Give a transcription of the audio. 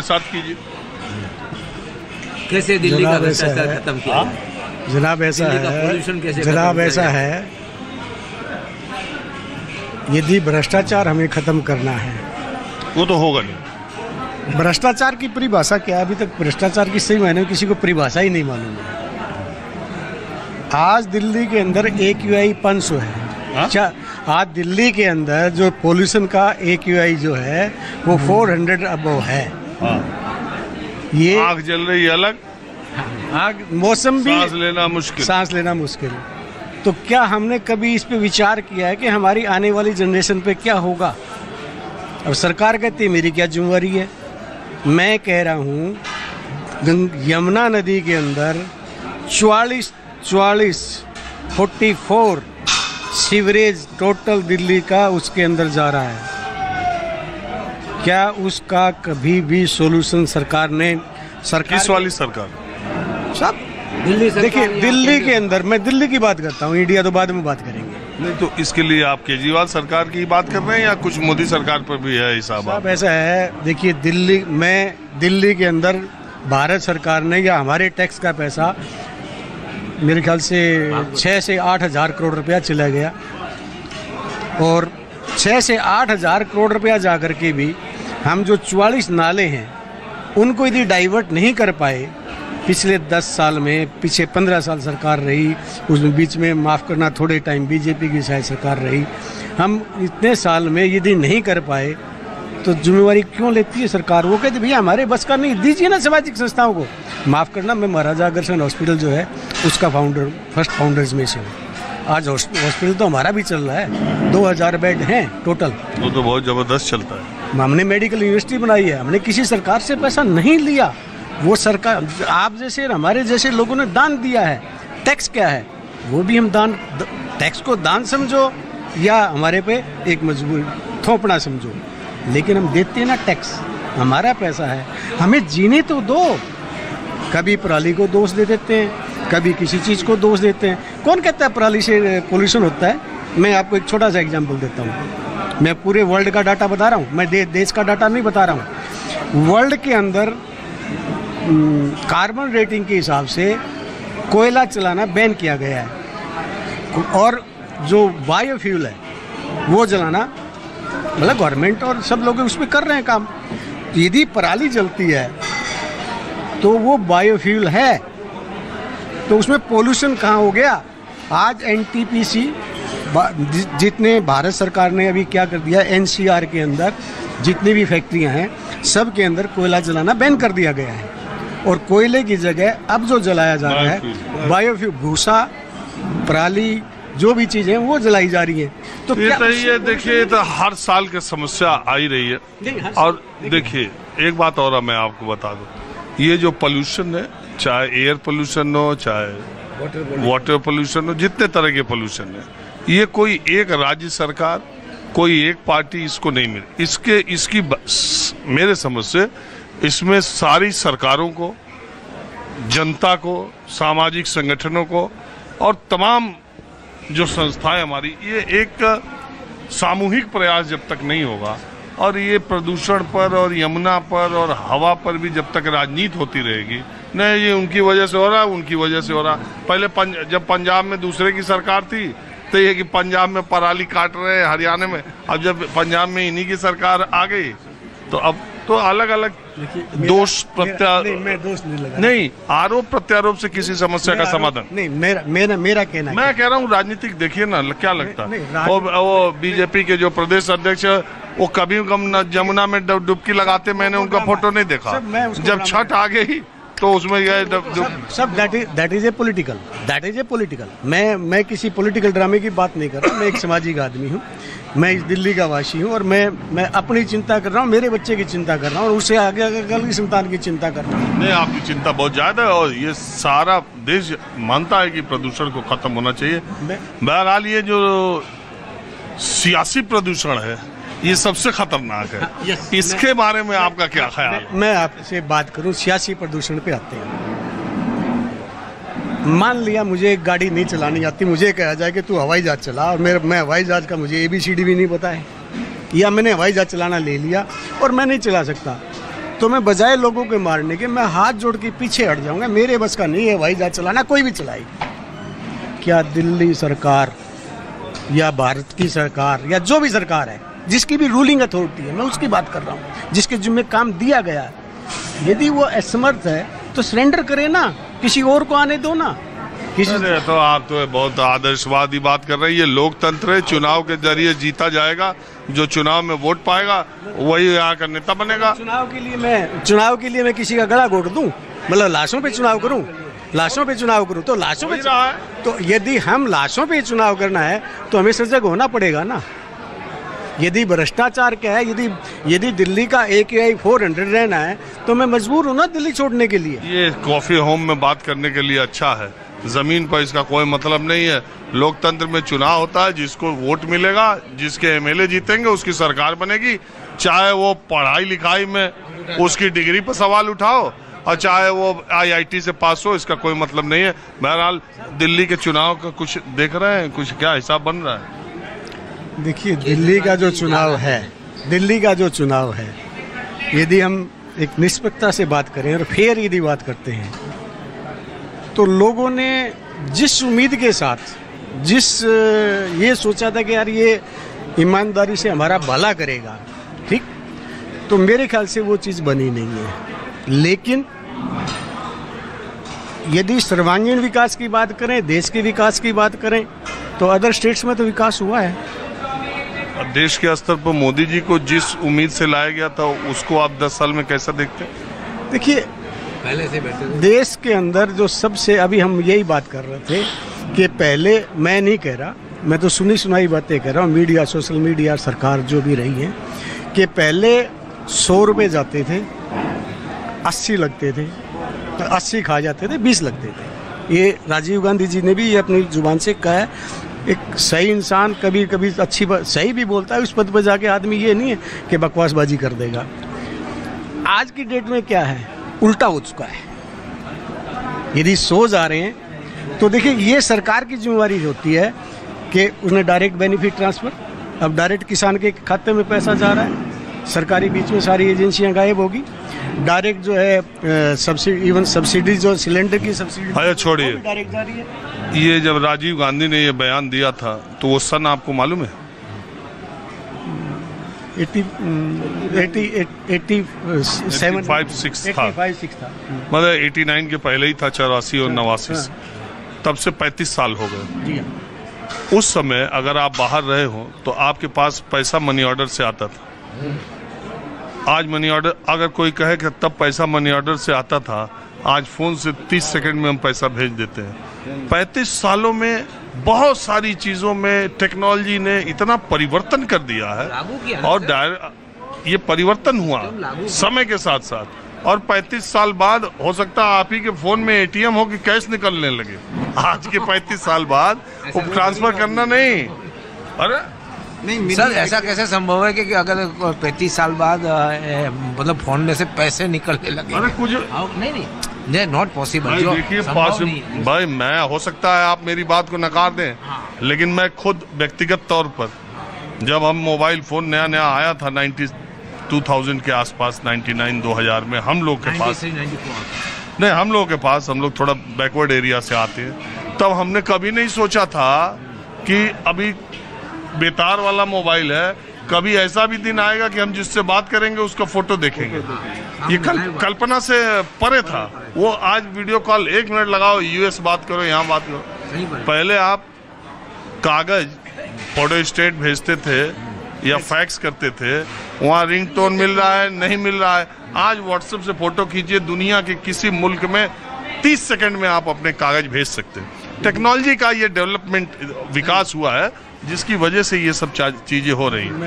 साथ कीजिए। कैसे दिल्ली का भ्रष्टाचार खत्म किया? जनाब ऐसा है, जनाब ऐसा है, यदि भ्रष्टाचार हमें खत्म करना है वो तो होगा नहीं। भ्रष्टाचार की परिभाषा क्या है? अभी तक भ्रष्टाचार की सही मायने में किसी को परिभाषा ही नहीं मालूम है। आज दिल्ली के अंदर AQI 500 है। अच्छा, आज दिल्ली के अंदर जो पोल्यूशन का AQI जो है वो 400 अबव है। ये आग जल रही है अलग, आग, मौसम भी, सांस लेना मुश्किल। तो क्या हमने कभी इस पे विचार किया है कि हमारी आने वाली जनरेशन पे क्या होगा? अब सरकार कहती है मेरी क्या जिम्मेवारी है। मैं कह रहा हूँ यमुना नदी के अंदर 44 सीवरेज टोटल दिल्ली का उसके अंदर जा रहा है। क्या उसका कभी भी सॉल्यूशन सरकार ने किस वाली सरकार? सब दिल्ली, देखिए दिल्ली के अंदर, मैं दिल्ली की बात करता हूँ, इंडिया तो बाद में बात करेंगे। नहीं तो इसके लिए आप केजरीवाल सरकार की बात कर रहे हैं या कुछ मोदी सरकार पर भी है हिसाब? अब ऐसा है, देखिए दिल्ली के अंदर भारत सरकार ने या हमारे टैक्स का पैसा मेरे ख्याल से 6 से 8 हज़ार करोड़ रुपया चला गया, और 6 से 8 हज़ार करोड़ रुपया जा कर के भी हम जो 44 नाले हैं उनको यदि डाइवर्ट नहीं कर पाए पिछले 10 साल में, पीछे 15 साल सरकार रही, उसमें बीच में माफ़ करना थोड़े टाइम बीजेपी की शायद सरकार रही, हम इतने साल में यदि नहीं कर पाए तो जिम्मेवारी क्यों लेती है सरकार? वो कहती भैया हमारे बस का नहीं, दीजिए ना सामाजिक संस्थाओं को। माफ़ करना, मैं महाराजा अग्रसेन हॉस्पिटल जो है उसका फर्स्ट फाउंडर्स में से हूँ। आज हॉस्पिटल तो हमारा भी चल रहा है, 2000 बेड हैं टोटल। वो तो बहुत ज़बरदस्त चलता है। हमने मेडिकल यूनिवर्सिटी बनाई है, हमने किसी सरकार से पैसा नहीं लिया। वो सरकार, आप जैसे हमारे जैसे लोगों ने दान दिया है। टैक्स क्या है? वो भी हम दान, टैक्स को दान समझो या हमारे पे एक मजबूरी थोपना समझो, लेकिन हम देते हैं ना टैक्स, हमारा पैसा है, हमें जीने तो दो। कभी पराली को दोष दे देते हैं, कभी किसी चीज़ को दोष देते हैं। कौन कहता है पराली से पोल्यूशन होता है? मैं आपको एक छोटा सा एग्जांपल देता हूँ। मैं पूरे वर्ल्ड का डाटा बता रहा हूँ, मैं देश का डाटा नहीं बता रहा हूँ। वर्ल्ड के अंदर कार्बन रेटिंग के हिसाब से कोयला चलाना बैन किया गया है, और जो बायोफ्यूल है वो जलाना, मतलब गवर्नमेंट और सब लोग उस पर कर रहे हैं काम। यदि पराली जलती है तो वो बायोफ्यूल है, तो उसमें पोल्यूशन कहाँ हो गया? आज NTPC जितने भारत सरकार ने अभी क्या कर दिया, NCR के अंदर जितनी भी फैक्ट्रियां हैं सब के अंदर कोयला जलाना बैन कर दिया गया है, और कोयले की जगह अब जो जलाया जा रहा है बायोफ्यूल, भूसा, पराली, जो भी चीजें वो जलाई जा रही हैं। तो ये तो ये देखिए, तो हर साल की समस्या आ ही रही है। और देखिए एक बात और मैं आपको बता दूं, ये जो पोल्यूशन है, चाहे एयर पोल्यूशन हो, चाहे वाटर पोल्यूशन हो, जितने तरह के पोल्यूशन है, ये कोई एक राज्य सरकार, कोई एक पार्टी इसको नहीं मिली। इसकी मेरे समझ से इसमें सारी सरकारों को, जनता को, सामाजिक संगठनों को और तमाम जो संस्थाएं हमारी, ये एक सामूहिक प्रयास जब तक नहीं होगा, और ये प्रदूषण पर और यमुना पर और हवा पर भी जब तक राजनीति होती रहेगी, नहीं ये उनकी वजह से हो रहा है, उनकी वजह से हो रहा। पहले जब पंजाब में दूसरे की सरकार थी तो ये कि पंजाब में पराली काट रहे हैं, हरियाणा में, अब जब पंजाब में इन्हीं की सरकार आ गई तो अब तो अलग अलग दोष नहीं, आरोप प्रत्यारोप से किसी समस्या का समाधान नहीं। मेरा कहना, मैं कह रहा हूँ राजनीतिक देखिए ना, क्या लगता है वो बीजेपी के जो प्रदेश अध्यक्ष वो कभी कम जमुना में डुबकी लगाते, मैंने उनका फोटो नहीं देखा। जब छठ आ गई तो उसमें सब दैट इज ए पॉलिटिकल। मैं किसी पॉलिटिकल ड्रामे की बात नहीं कर रहा, मैं एक सामाजिक आदमी हूँ, मैं इस दिल्ली का वासी हूँ, और मैं अपनी चिंता कर रहा हूँ, मेरे बच्चे की चिंता कर रहा हूँ, और उससे आगे कल की संतान की चिंता कर रहा हूँ। नहीं, आपकी चिंता बहुत ज्यादा है, और ये सारा देश मानता है कि प्रदूषण को खत्म होना चाहिए। बहरहाल ये जो सियासी प्रदूषण है ये सबसे खतरनाक है। इसके बारे में आपका क्या ख्याल है? मैं आपसे बात करूं, सियासी प्रदूषण पे आते हैं। मान लिया मुझे एक गाड़ी नहीं चलानी आती, मुझे कहा जाए कि तू हवाई जहाज चला, और मैं हवाई जहाज का मुझे ABCD भी नहीं पता है, या मैंने हवाई जहाज चलाना ले लिया और मैं नहीं चला सकता, तो मैं बजाय लोगों के मारने के मैं हाथ जोड़ के पीछे हट जाऊंगा। मेरे बस का नहीं है भाई जहाज चलाना, कोई भी चलाए। क्या दिल्ली सरकार या भारत की सरकार या जो भी सरकार है, जिसकी भी रूलिंग अथॉरिटी है, मैं उसकी बात कर रहा हूँ, जिसके जिम्मे काम दिया गया है, यदि वो असमर्थ है तो सरेंडर करे ना, किसी और को आने दो ना। अरे तो आप तो बहुत आदर्शवादी बात कर रहे हैं। ये लोकतंत्र है, चुनाव के जरिए जीता जाएगा, जो चुनाव में वोट पाएगा वही यहाँ का नेता बनेगा। चुनाव के लिए मैं किसी का गला घोट दूं, मतलब लाशों पे चुनाव करूं, लाशों पे चुनाव करूं, तो लाशों पे तो यदि हम लाशों पे चुनाव करना है तो हमें सजग होना पड़ेगा ना। यदि भ्रष्टाचार क्या है, यदि दिल्ली का AQI 400 रहना है तो मैं मजबूर हूँ ना दिल्ली छोड़ने के लिए। ये कॉफी होम में बात करने के लिए अच्छा है, जमीन पर इसका कोई मतलब नहीं है। लोकतंत्र में चुनाव होता है, जिसको वोट मिलेगा, जिसके MLA जीतेंगे उसकी सरकार बनेगी, चाहे वो पढ़ाई लिखाई में उसकी डिग्री पर सवाल उठाओ और चाहे वो IIT से पास हो, इसका कोई मतलब नहीं है। बहरहाल दिल्ली के चुनाव का कुछ देख रहे हैं, कुछ क्या हिसाब बन रहा है? देखिए दिल्ली का जो चुनाव है, यदि हम एक निष्पक्षता से बात करें और फेयर यदि बात करते हैं, तो लोगों ने जिस उम्मीद के साथ ये सोचा था कि यार ये ईमानदारी से हमारा भला करेगा, ठीक, तो मेरे ख्याल से वो चीज़ बनी नहीं है। लेकिन यदि सर्वांगीण विकास की बात करें, देश के विकास की बात करें, तो अदर स्टेट्स में तो विकास हुआ है। देश के स्तर पर मोदी जी को जिस उम्मीद से लाया गया था उसको आप 10 साल में कैसा देखते हैं? देखिए पहले से बेहतर देश के अंदर जो सबसे, अभी हम यही बात कर रहे थे कि पहले, मैं नहीं कह रहा, मैं तो सुनी सुनाई बातें कह रहा हूँ, मीडिया, सोशल मीडिया, सरकार जो भी रही है, कि पहले 100 रुपये जाते थे, 80 लगते थे, 80 खा जाते थे, 20 लगते थे। ये राजीव गांधी जी ने भी ये अपनी जुबान से कहा है। एक सही इंसान कभी कभी सही भी बोलता है, उस पद पर जाके आदमी ये नहीं है कि बकवासबाजी कर देगा। आज की डेट में क्या है, उल्टा हो चुका है। यदि 100 जा रहे हैं तो देखिए ये सरकार की जिम्मेवारी होती है कि उन्हें डायरेक्ट बेनिफिट ट्रांसफर, अब डायरेक्ट किसान के खाते में पैसा जा रहा है, सरकारी बीच में सारी एजेंसियां गायब होगी। डायरेक्ट जो है सब्सिडी, इवन सब्सिडी जो सिलेंडर की सब्सिडी, अरे छोड़िए, डायरेक्ट जा रही है। ये जब राजीव गांधी ने ये बयान दिया था तो वो सन आपको मालूम है? 85-6 था, मतलब 89 के पहले ही था, 84 और 89 से, तब से 35 साल हो गए। उस समय अगर आप बाहर रहे हो तो आपके पास पैसा मनी ऑर्डर से आता था। आज मनी ऑर्डर, अगर कोई कहे कि तब पैसा मनी ऑर्डर से आता था, आज फोन से 30 सेकंड में हम पैसा भेज देते हैं। 35 सालों में बहुत सारी चीजों में टेक्नोलॉजी ने इतना परिवर्तन कर दिया है, और ये परिवर्तन हुआ समय के साथ साथ, और 35 साल बाद हो सकता है आप ही के फोन में ATM हो कि कैश निकलने लगे। आज के 35 साल बाद वो ट्रांसफर करना नहीं, अरे नहीं सर, ऐसा कैसे संभव है कि अगर 35 साल बाद मतलब फोन में से पैसे निकलने लगे? अरे कुछ नहीं, नॉट पॉसिबल। देखिए पॉसिबल भाई, मैं, हो सकता है आप मेरी बात को नकार दें, लेकिन मैं खुद व्यक्तिगत तौर पर, जब हम मोबाइल फोन नया आया था 2000 के आसपास, 99-2000 में, हम लोग के पास नहीं, हम लोग थोड़ा बैकवर्ड एरिया से आते हैं, तब हमने कभी नहीं सोचा था कि अभी बेतार वाला मोबाइल है, कभी ऐसा भी दिन आएगा कि हम जिससे बात करेंगे उसका फोटो देखेंगे। ये कल्पना से परे था। वो आज वीडियो कॉल 1 मिनट लगाओ, US बात करो, यहाँ बात करो। पहले आप कागज फोटो स्टेट भेजते थे या फैक्स करते थे, वहाँ रिंगटोन मिल रहा है, नहीं मिल रहा है। आज व्हाट्सएप से फोटो खींचिए, दुनिया के किसी मुल्क में 30 सेकंड में आप अपने कागज भेज सकते हैं। टेक्नोलॉजी का ये डेवलपमेंट, विकास हुआ है, जिसकी वजह से ये सब चीजें हो रही हैं।